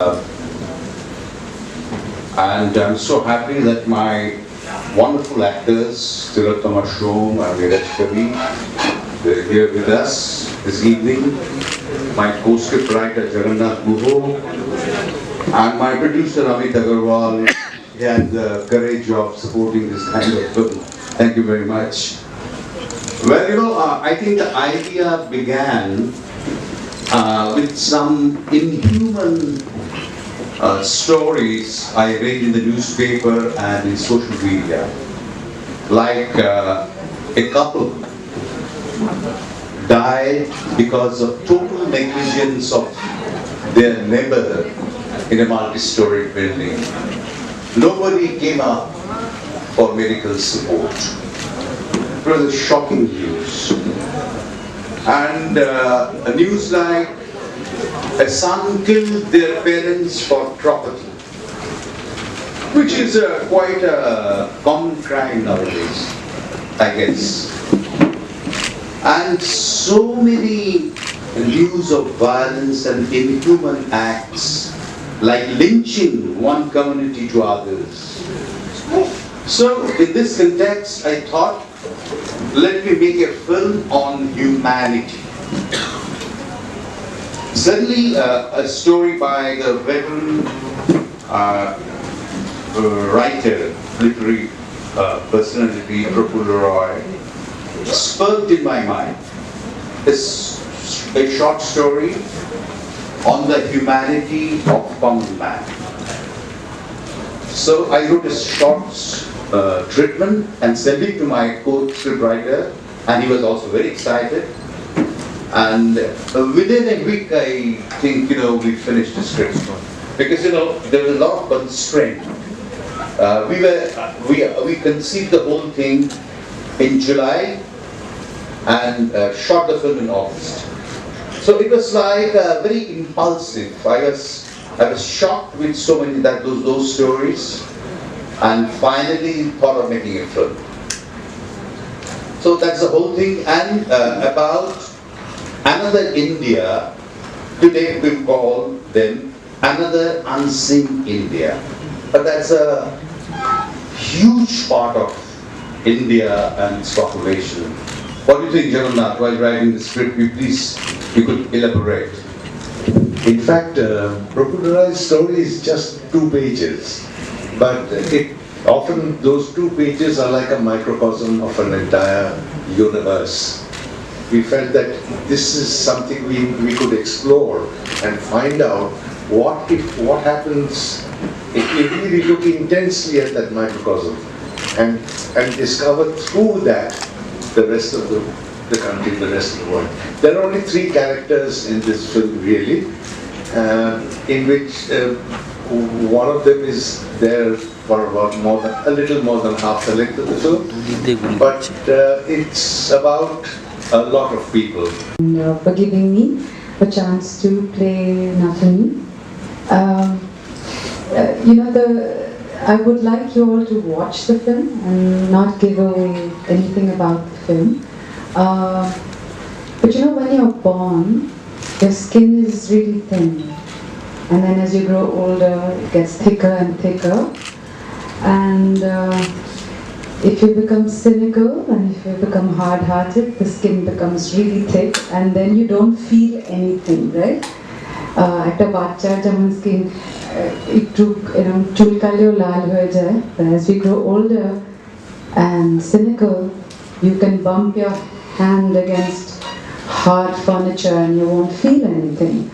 And I'm so happy that my wonderful actors, Tillotama-Shome and Neeraj-Kabi, they're here with us this evening. My co-script writer, Jagannath Guho, and my producer, Amit Agarwal. He had the courage of supporting this kind of film. Thank you very much. Well, I think the idea began with some inhuman stories I read in the newspaper and in social media. Like a couple died because of total negligence of their neighbor in a multi-story building. Nobody came up for medical support. It was a shocking news. And a news like a son killed their parents for property, which is quite a common crime nowadays, I guess. And so many news of violence and inhuman acts, like lynching one community to others. So in this context, I thought, let me make a film on humanity. Suddenly, a story by the veteran writer, literary personality, Prafulla Roy, spurred in my mind. It's a short story on the humanity of common man. So I wrote a short treatment and sent it to my co-script writer, and he was also very excited. And within a week, I think, we finished the script. Because, there was a lot of constraint. We conceived the whole thing in July and shot the film in August. So it was like very impulsive. I was shocked with so many those stories, and finally thought of making a film. So that's the whole thing. And about another India, today we call them another unseen India. But that's a huge part of India and its population. What do you think, Jagannath, while writing the script, you could elaborate? In fact, Prafulla Roy's story is just 2 pages, but often those 2 pages are like a microcosm of an entire universe. We felt that this is something we could explore and find out what happens if we really look intensely at that microcosm and discover through that the rest of the country, the rest of the world. There are only 3 characters in this film really, in which one of them is there for about a little more than half the length of the film, but it's about a lot of people. And, for giving me a chance to play Nathani. I would like you all to watch the film and not give away anything about the film. But when you're born, your skin is really thin. And then as you grow older, it gets thicker and thicker. And if you become cynical and if you become hard-hearted, the skin becomes really thick, and then you don't feel anything, right? At a bacha, jaman skin, chulkalyo lal hoye jaye. But as we grow older and cynical, you can bump your hand against hard furniture and you won't feel anything.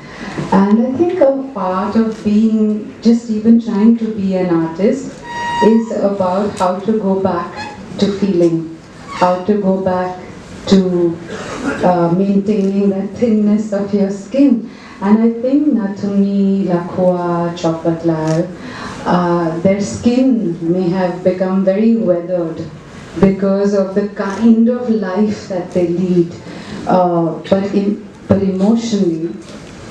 And I think a part of being, just even trying to be an artist, is about how to go back to feeling, how to go back to maintaining the thinness of your skin. And I think Nathuni, Lakhua, Chopatlal, their skin may have become very weathered because of the kind of life that they lead. But emotionally,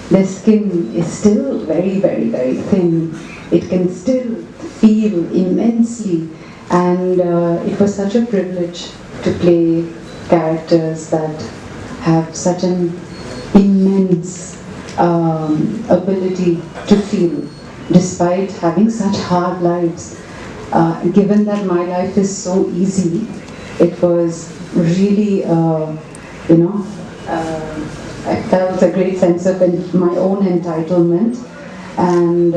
their skin is still very, very, very thin. It can still feel immensely, and it was such a privilege to play characters that have such an immense ability to feel, despite having such hard lives. Given that my life is so easy, it was really, I felt a great sense of my own entitlement, and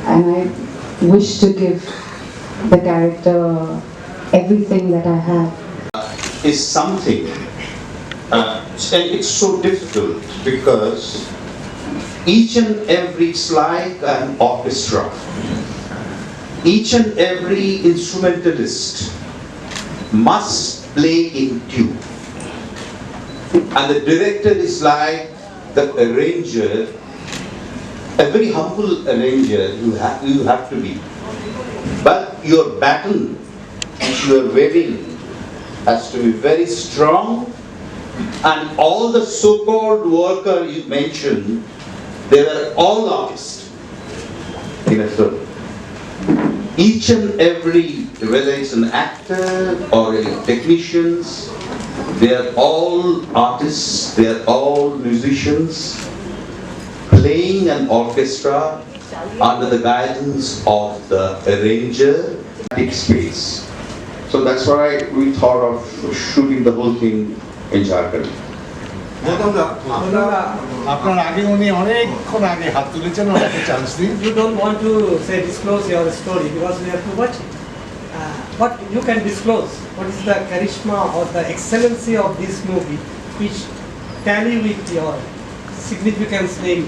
I wish to give the character everything that I have. Is something, and it's so difficult because each and every, it's like an orchestra. Each and every instrumentalist must play in tune. And the director is like the arranger, a very humble arranger you have to be. But your baton which you are wearing has to be very strong, and all the so-called worker you mentioned, they were all artists in a film. Each and every, whether it's an actor or any technicians, they are all artists, they are all musicians, playing an orchestra under the guidance of the arranger. Space. So that's why we thought of shooting the whole thing in Jharkhand. You don't want to say disclose your story because we have to watch it. But you can disclose what is the charisma or the excellency of this movie which tally with your significance name.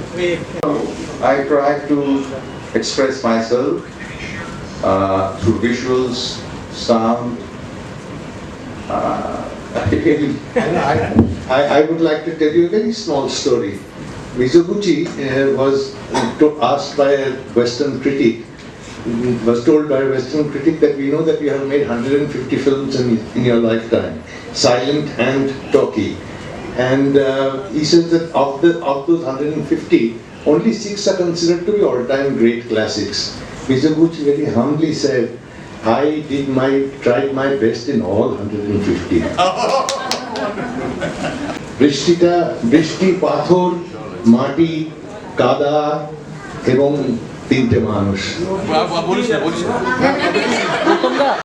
I try to express myself through visuals, sound. I would like to tell you a very small story. Mizoguchi was asked by a Western critic, was told by a Western critic that we know that you have made 150 films in your lifetime, silent and talkie. And he says that of those 150, only 6 are considered to be all-time great classics. Mizoguchi very humbly said, I tried my best in all 150. বৃষ্টি পাথর মাটি কাদা এবং 3টে মানুষ